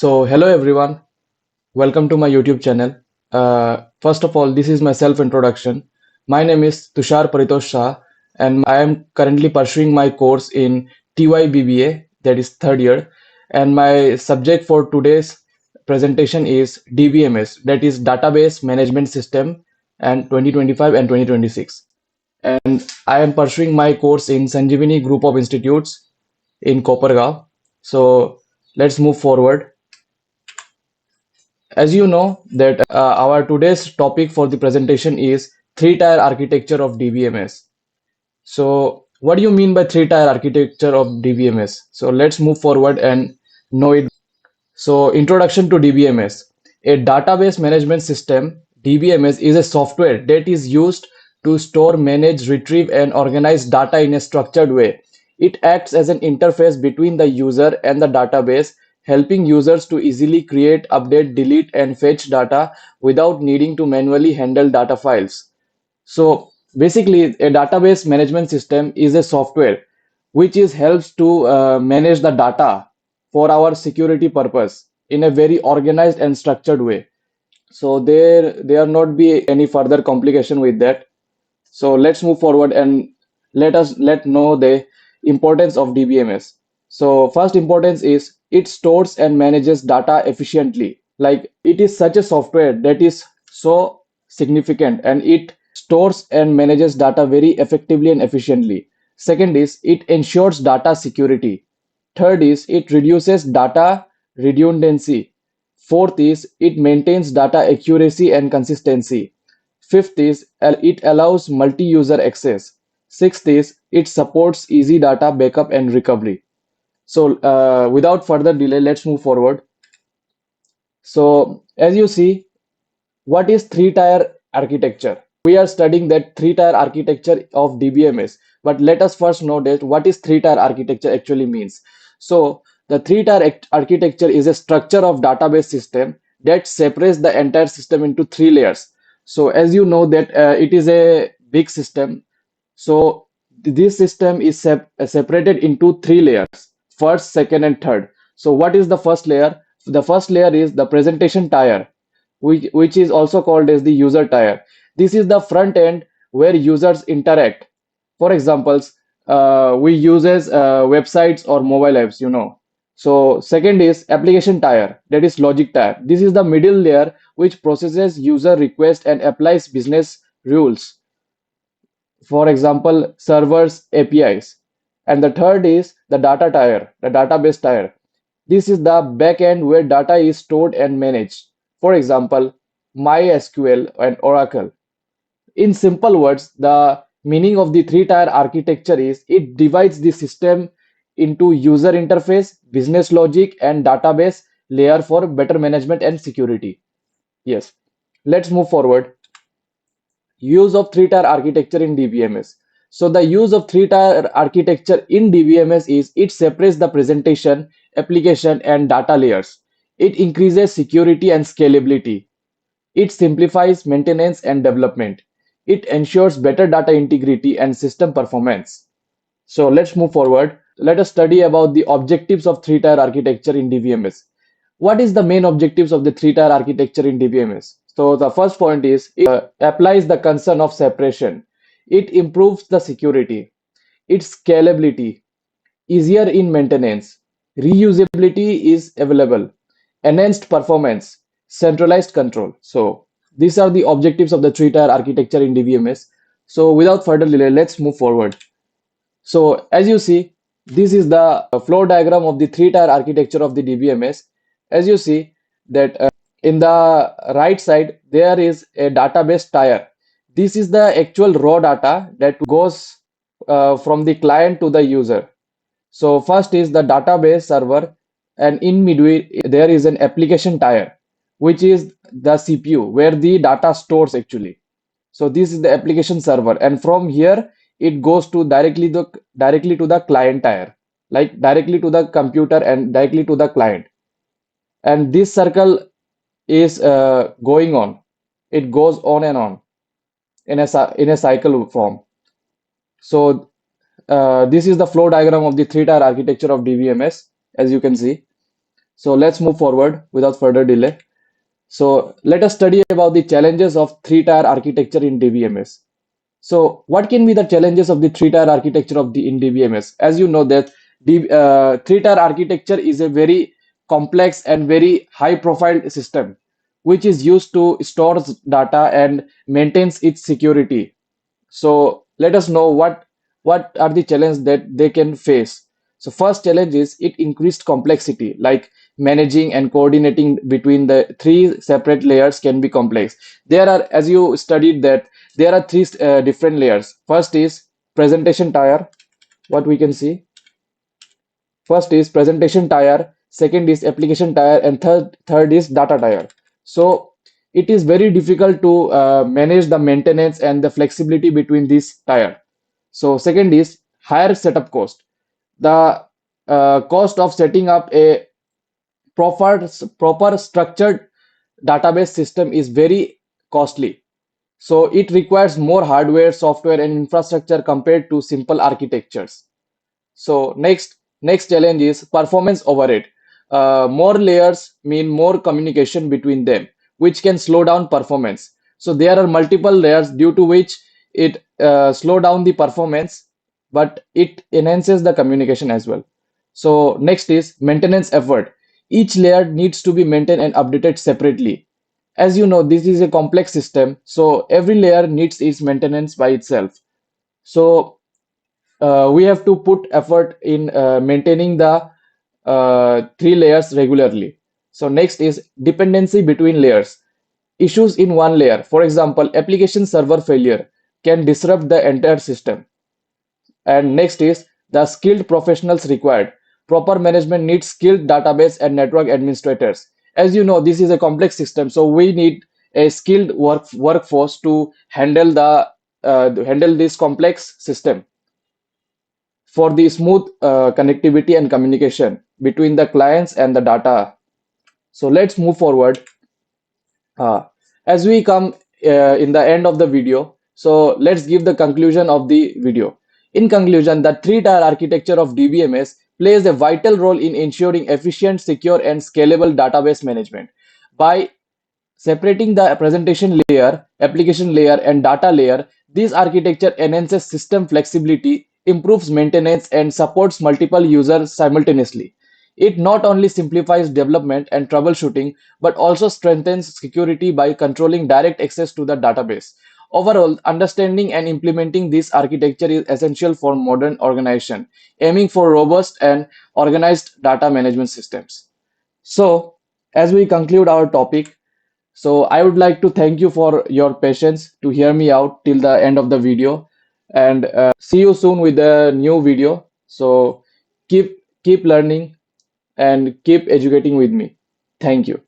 Hello everyone, welcome to my YouTube channel. First of all, this is my self introduction. My name is Tushar Saha, and I am currently pursuing my course in TY-BBA, that is third year. And my subject for today's presentation is DBMS, that is Database Management System, and 2025 and 2026. And I am pursuing my course in Sanjeevani Group of Institutes in Kopargaon. So let's move forward. As you know that our today's topic for the presentation is three-tier architecture of DBMS. So what do you mean by three-tier architecture of DBMS? So let's move forward and know it. So introduction to DBMS. A database management system, DBMS, is a software that is used to store, manage, retrieve, and organize data in a structured way. It acts as an interface between the user and the database, helping users to easily create, update, delete, and fetch data without needing to manually handle data files. So basically, a database management system is a software which is helps to manage the data for our security purpose in a very organized and structured way. So there not be any further complication with that. So let's move forward and let know the importance of DBMS. So first importance is it stores and manages data efficiently. Like it is such a software that is so significant and it stores and manages data very effectively and efficiently. Second is it ensures data security. Third is it reduces data redundancy. Fourth is it maintains data accuracy and consistency. Fifth is it allows multi-user access. Sixth is it supports easy data backup and recovery. So without further delay, let's move forward. So as you see, what is three-tier architecture? We are studying that three-tier architecture of DBMS, but let us first know that what is three-tier architecture actually means. So the three-tier architecture is a structure of database system that separates the entire system into three layers. So as you know that it is a big system. So this system is separated into three layers: first, second, and third. So what is the first layer? The first layer is the presentation tier, which is also called as the user tier. This is the front end where users interact. For examples, we uses websites or mobile apps. So second is application tier, that is logic tier. This is the middle layer which processes user request and applies business rules. For example, servers, APIs. And the third is the data tier, the database tier. This is the backend where data is stored and managed. For example, MySQL and Oracle. In simple words, the meaning of the three-tier architecture is it divides the system into user interface, business logic, and database layer for better management and security. Yes, let's move forward. Use of three-tier architecture in DBMS. So the use of three-tier architecture in DBMS is it separates the presentation, application, and data layers. It increases security and scalability. It simplifies maintenance and development. It ensures better data integrity and system performance. So let's move forward. Let us study about the objectives of three-tier architecture in DBMS. What is the main objectives of the three-tier architecture in DBMS? So the first point is it applies the concern of separation. It improves the security, its scalability, easier in maintenance, reusability is available, enhanced performance, centralized control. So these are the objectives of the three-tier architecture in DBMS. So without further delay, let's move forward. So as you see, this is the flow diagram of the three-tier architecture of the DBMS. As you see that in the right side, there is a database tier. This is the actual raw data that goes from the client to the user. So first is the database server, and in midway there is an application tier, which is the CPU where the data stores actually. So this is the application server, and from here it goes to directly to the client tier, like directly to the computer and directly to the client. And this circle is going on. It goes on and on in a cycle form. So this is the flow diagram of the three-tier architecture of DBMS, as you can see. So let's move forward without further delay. So let us study about the challenges of three-tier architecture in DBMS. So what can be the challenges of the three-tier architecture of the in DBMS? As you know that the three-tier architecture is a very complex and very high-profile system, which is used to store data and maintains its security. So let us know what are the challenges that they can face. So first challenge is it increased complexity, like managing and coordinating between the three separate layers can be complex. There are, as you studied that, there are three different layers. First is presentation tier, what we can see. First is presentation tier, second is application tier, and third is data tier. So it is very difficult to manage the maintenance and the flexibility between these tier. So second is higher setup cost. The cost of setting up a proper structured database system is very costly. So it requires more hardware, software, and infrastructure compared to simple architectures. So next challenge is performance overhead. More layers mean more communication between them, which can slow down performance. So there are multiple layers due to which it slow down the performance, but it enhances the communication as well. So next is maintenance effort. Each layer needs to be maintained and updated separately. As you know, this is a complex system, so every layer needs its maintenance by itself. So we have to put effort in maintaining the three layers regularly. So next is dependency between layers. Issues in one layer, for example, application server failure can disrupt the entire system. And next is the skilled professionals required. Proper management needs skilled database and network administrators. As you know, this is a complex system, so we need a skilled workforce to handle this complex system for the smooth connectivity and communication between the clients and the data. So let's move forward. Uh, as we come in the end of the video, so let's give the conclusion of the video. In conclusion, the three-tier architecture of DBMS plays a vital role in ensuring efficient, secure, and scalable database management. By separating the presentation layer, application layer, and data layer, this architecture enhances system flexibility, improves maintenance, and supports multiple users simultaneously. It not only simplifies development and troubleshooting, but also strengthens security by controlling direct access to the database. Overall, understanding and implementing this architecture is essential for modern organization, aiming for robust and organized data management systems. So, as we conclude our topic, so I would like to thank you for your patience to hear me out till the end of the video, and see you soon with a new video. So keep learning and keep educating with me. Thank you.